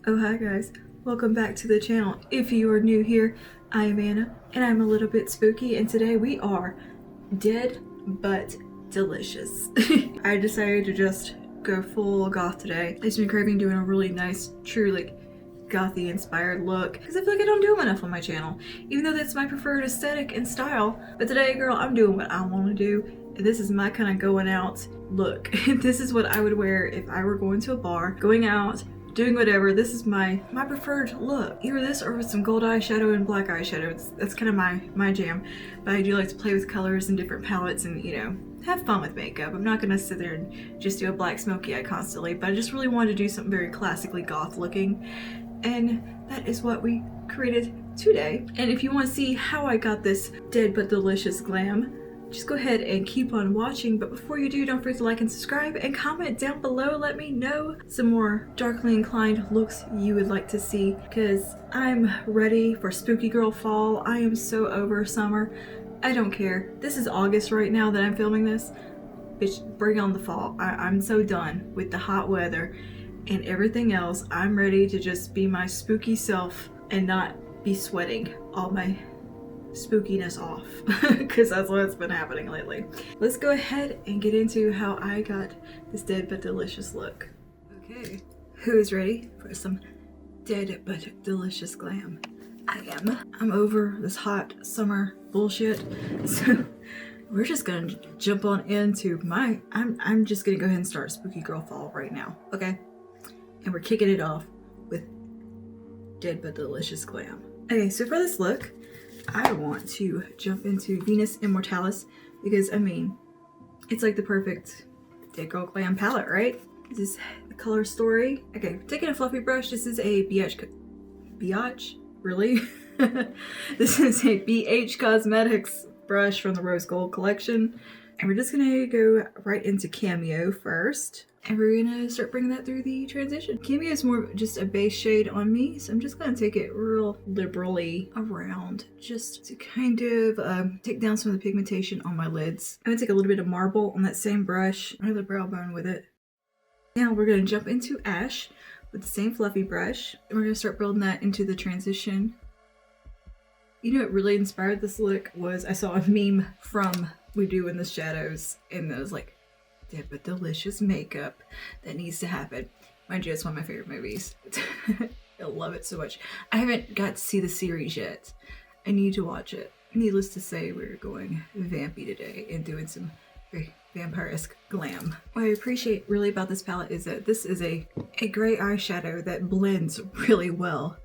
Oh hi guys, welcome back to the channel. If you are new here, I am Anna and I'm a little bit spooky, and today we are dead but delicious. I decided to just go full goth today. I've been craving doing a really nice, true like gothy inspired look because I feel like I don't do them enough on my channel, even though that's my preferred aesthetic and style. But today, girl, I'm doing what I want to do. And this is my kind of going out look. This is what I would wear if I were going to a bar, going out, doing whatever. This is my preferred look. Either this or with some gold eyeshadow and black eyeshadow. That's kind of my jam. But I do like to play with colors and different palettes and, you know, have fun with makeup. I'm not gonna sit there and just do a black smoky eye constantly, but I just really wanted to do something very classically goth looking. And that is what we created today. And if you want to see how I got this dead but delicious glam, just go ahead and keep on watching. But before you do, don't forget to like and subscribe and comment down below. Let me know some more darkly inclined looks you would like to see, because I'm ready for spooky girl fall. I am so over summer. I don't care. This is August right now that I'm filming this. Bitch, bring on the fall. I'm so done with the hot weather and everything else. I'm ready to just be my spooky self and not be sweating all my spookiness off, because that's what's been happening lately. Let's go ahead and get into how I got this dead but delicious look. Okay, who is ready for some dead but delicious glam? I am. I'm over this hot summer bullshit, so we're just gonna jump on into my I'm just gonna go ahead and start spooky girl fall right now, okay? And we're kicking it off with dead but delicious glam. Okay, so for this look, I want to jump into Venus Immortalis because, I mean, it's like the perfect dead girl glam palette, right? This is the color story. Okay, taking a fluffy brush. This is a BH? Really? This is a BH Cosmetics brush from the Rose Gold collection. And we're just gonna go right into Cameo first. And we're gonna start bringing that through the transition. Cameo is more just a base shade on me, so I'm just gonna take it real liberally around just to kind of take down some of the pigmentation on my lids. I'm gonna take a little bit of marble on that same brush, another brow bone with it. Now we're gonna jump into Ash with the same fluffy brush, and we're gonna start building that into the transition. You know what really inspired this look was I saw a meme from We Do in the Shadows, and it was like, dead but delicious makeup that needs to happen. Mind you, it's one of my favorite movies. I love it so much. I haven't got to see the series yet. I need to watch it. Needless to say, we're going vampy today and doing some very vampire-esque glam. What I appreciate really about this palette is that this is a gray eyeshadow that blends really well.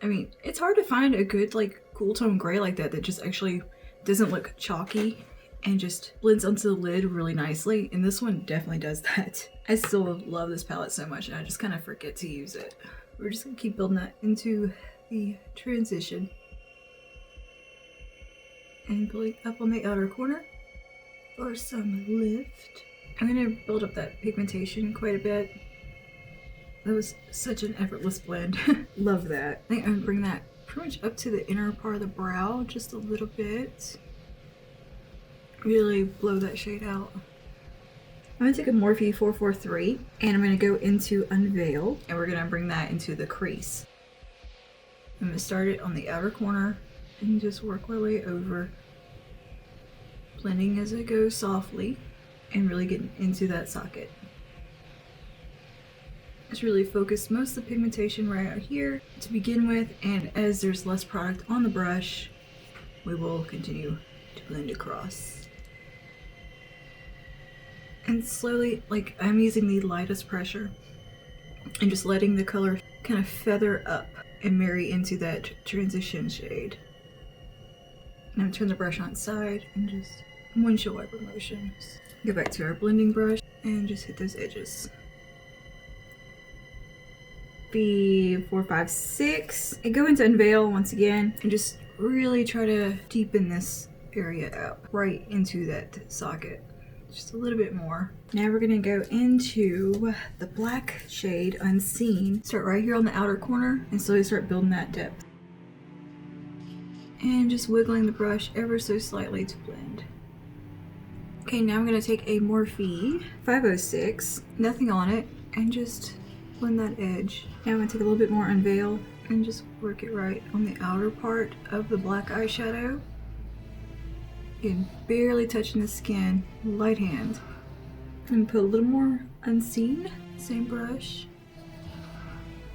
I mean, it's hard to find a good like cool tone gray like that just actually doesn't look chalky and just blends onto the lid really nicely, and this one definitely does that. I still love this palette so much and I just kind of forget to use it. We're just gonna keep building that into the transition and going up on the outer corner for some lift. I'm gonna build up that pigmentation quite a bit. That was such an effortless blend. Love that. I think I'm gonna bring that pretty much up to the inner part of the brow just a little bit. Really blow that shade out. I'm gonna take a Morphe 443 and I'm gonna go into Unveil, and we're gonna bring that into the crease. I'm gonna start it on the outer corner and just work my way over, blending as I go softly and really getting into that socket. Just really focus most of the pigmentation right out here to begin with, and as there's less product on the brush, we will continue to blend across. And slowly, like, I'm using the lightest pressure and just letting the color kind of feather up and marry into that transition shade. And I'm gonna turn the brush on its side and just windshield wiper motions. Go back to our blending brush and just hit those edges. B4, 5, 6. And go into Unveil once again and just really try to deepen this area out right into that socket. Just a little bit more. Now we're gonna go into the black shade Unseen. Start right here on the outer corner and slowly start building that depth. And just wiggling the brush ever so slightly to blend. Okay, now I'm gonna take a Morphe 506, nothing on it, and just blend that edge. Now I'm gonna take a little bit more Unveil and just work it right on the outer part of the black eyeshadow. Again, barely touching the skin, light hand. And put a little more Unseen, same brush.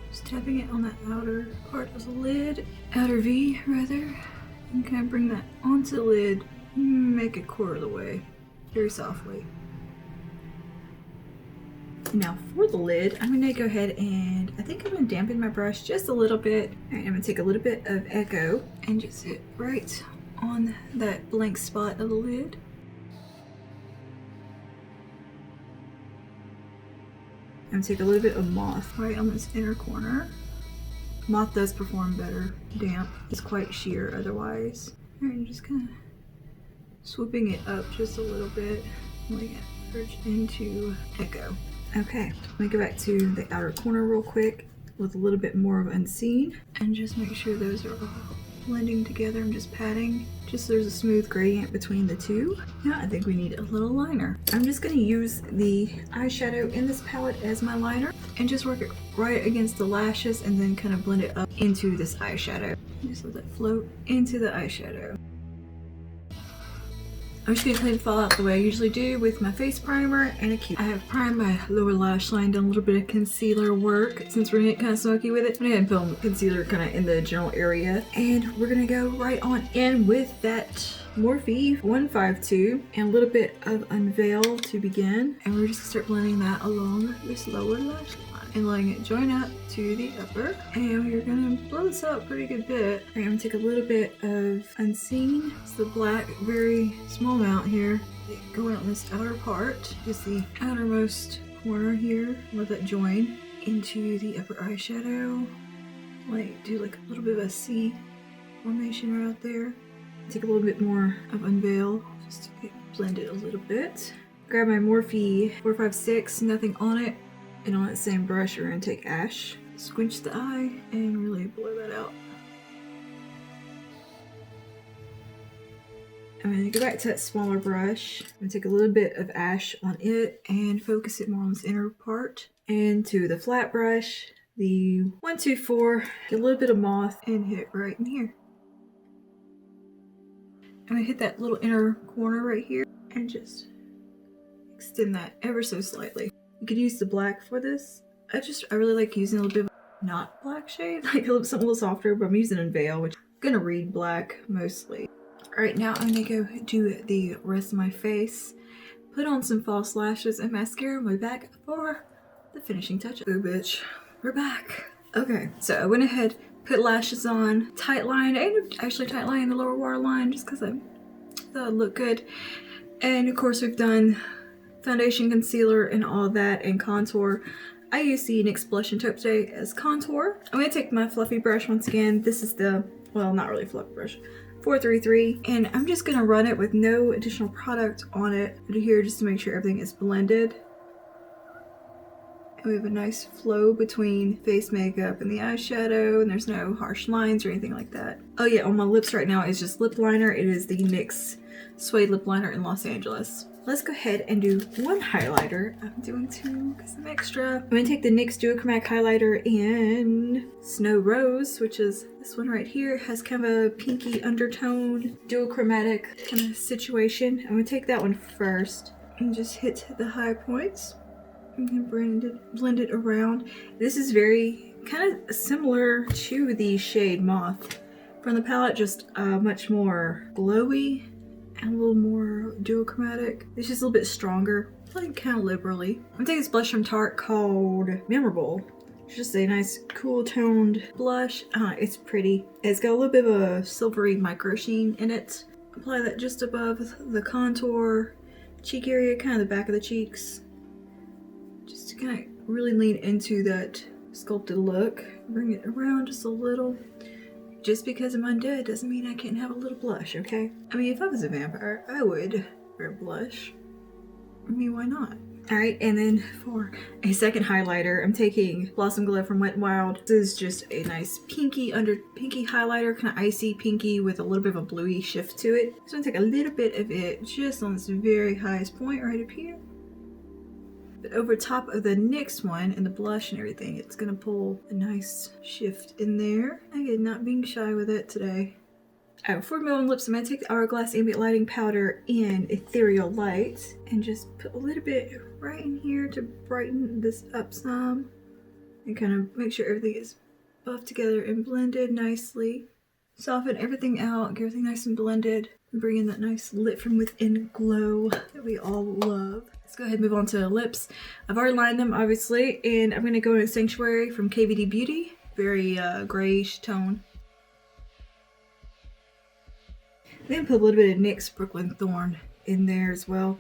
Just tapping it on that outer part of the lid, outer V rather. And kind of bring that onto the lid, make it quarter of the way, very softly. Now for the lid, I'm gonna go ahead and I think I'm gonna dampen my brush just a little bit. All right, I'm gonna take a little bit of Echo and just hit right on that blank spot of the lid. I'm gonna take a little bit of Moth right on this inner corner. Moth does perform better damp. It's quite sheer otherwise. All right, I'm just kind of swooping it up just a little bit, letting it merge into Echo. Okay, let me go back to the outer corner real quick with a little bit more of Unseen and just make sure those are all blending together. I'm just patting, just so there's a smooth gradient between the two. Now I think we need a little liner. I'm just gonna use the eyeshadow in this palette as my liner and just work it right against the lashes and then kind of blend it up into this eyeshadow. Just let that float into the eyeshadow. I'm just gonna clean the fall out the way I usually do with my face primer and a cube. I have primed my lower lash line, done a little bit of concealer work since we're getting kind of smoky with it. I'm gonna go ahead and put concealer kind of in the general area. And we're gonna go right on in with that Morphe 152 and a little bit of Unveil to begin. And we're just gonna start blending that along this lower lash line and letting it join up to the upper. And we're gonna blow this out a pretty good bit. All right, I'm gonna take a little bit of Unseen. It's the black, very small amount here. Going on this outer part, just the outermost corner here. Let that join into the upper eyeshadow. Like, do like a little bit of a C formation right there. Take a little bit more of Unveil, just to blend it a little bit. Grab my Morphe 456, nothing on it. And on that same brush, we're gonna take Ash, squinch the eye, and really blow that out. I'm gonna go back to that smaller brush. I'm gonna take a little bit of Ash on it and focus it more on this inner part. And to the flat brush, the 124, get a little bit of Moth, and hit right in here. I'm gonna hit that little inner corner right here and just extend that ever so slightly. You could use the black for this. I really like using a little bit of not black shade, like something a little softer, but I'm using Unveil, which I'm gonna read black mostly. All right, now I'm gonna go do the rest of my face, put on some false lashes and mascara on my back for the finishing touch. Oh bitch, we're back. Okay, so I went ahead, put lashes on, tight line, and actually tight line the lower waterline just because I thought it looked good. And of course we've done foundation, concealer, and all that, and contour. I use the NYX Blush and Taupe today as contour. I'm gonna take my fluffy brush once again. This is the, well, not really fluffy brush, 433, and I'm just gonna run it with no additional product on it under here just to make sure everything is blended. And we have a nice flow between face makeup and the eyeshadow, and there's no harsh lines or anything like that. Oh yeah, on my lips right now is just lip liner. It is the NYX Suede Lip Liner in Los Angeles. Let's go ahead and do one highlighter. I'm doing two because I'm extra. I'm gonna take the NYX Duochromatic highlighter in Snow Rose, which is this one right here. It has kind of a pinky undertone, duochromatic kind of situation. I'm gonna take that one first and just hit the high points. I'm gonna blend it around. This is very kind of similar to the shade Moth from the palette, just much more glowy and a little more duochromatic. It's just a little bit stronger, like kind of liberally. I'm taking this blush from Tarte called Memorable. It's just a nice cool toned blush. It's pretty. It's got a little bit of a silvery micro sheen in it. Apply that just above the contour, cheek area, kind of the back of the cheeks. Just to kind of really lean into that sculpted look. Bring it around just a little. Just because I'm undead doesn't mean I can't have a little blush, okay? I mean, if I was a vampire, I would wear blush. I mean, why not? All right, and then for a second highlighter, I'm taking Blossom Glow from Wet n Wild. This is just a nice pinky highlighter, kind of icy pinky with a little bit of a bluey shift to it. So I'm gonna take a little bit of it just on this very highest point right up here. But over top of the NYX one and the blush and everything, it's gonna pull a nice shift in there. Again, not being shy with it today. Alright, before we move on lips, I'm going to take the Hourglass Ambient Lighting Powder in Ethereal Light and just put a little bit right in here to brighten this up some and kind of make sure everything is buffed together and blended nicely. Soften everything out, get everything nice and blended, and bring in that nice lit from within glow that we all love. Let's go ahead and move on to the lips. I've already lined them, obviously, and I'm going to go in Sanctuary from KVD Beauty. Very grayish tone. Then put a little bit of NYX Brooklyn Thorn in there as well.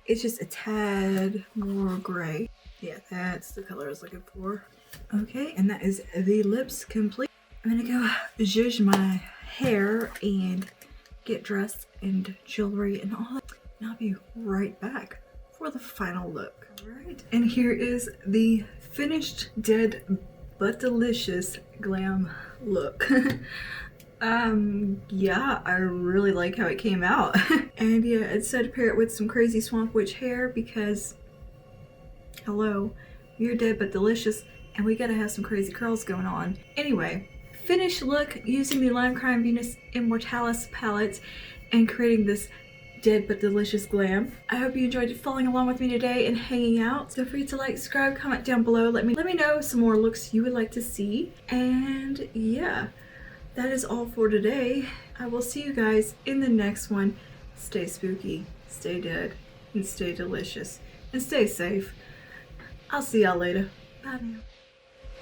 It's just a tad more gray. Yeah, that's the color I was looking for. Okay, and that is the lips complete. I'm gonna go zhuzh my hair and get dressed and jewelry and all that. And I'll be right back for the final look. Alright, and here is the finished Dead but Delicious glam look. Yeah, I really like how it came out. And yeah, I decided to pair it with some crazy Swamp Witch hair because, hello, you're dead but delicious, and we gotta have some crazy curls going on. Anyway, finished look using the Lime Crime Venus Immortalis palette and creating this dead but delicious glam. I hope you enjoyed following along with me today and hanging out. Feel free to like, subscribe, comment down below. Let me know some more looks you would like to see. And yeah, that is all for today. I will see you guys in the next one. Stay spooky, stay dead, and stay delicious, and stay safe. I'll see y'all later. Bye now.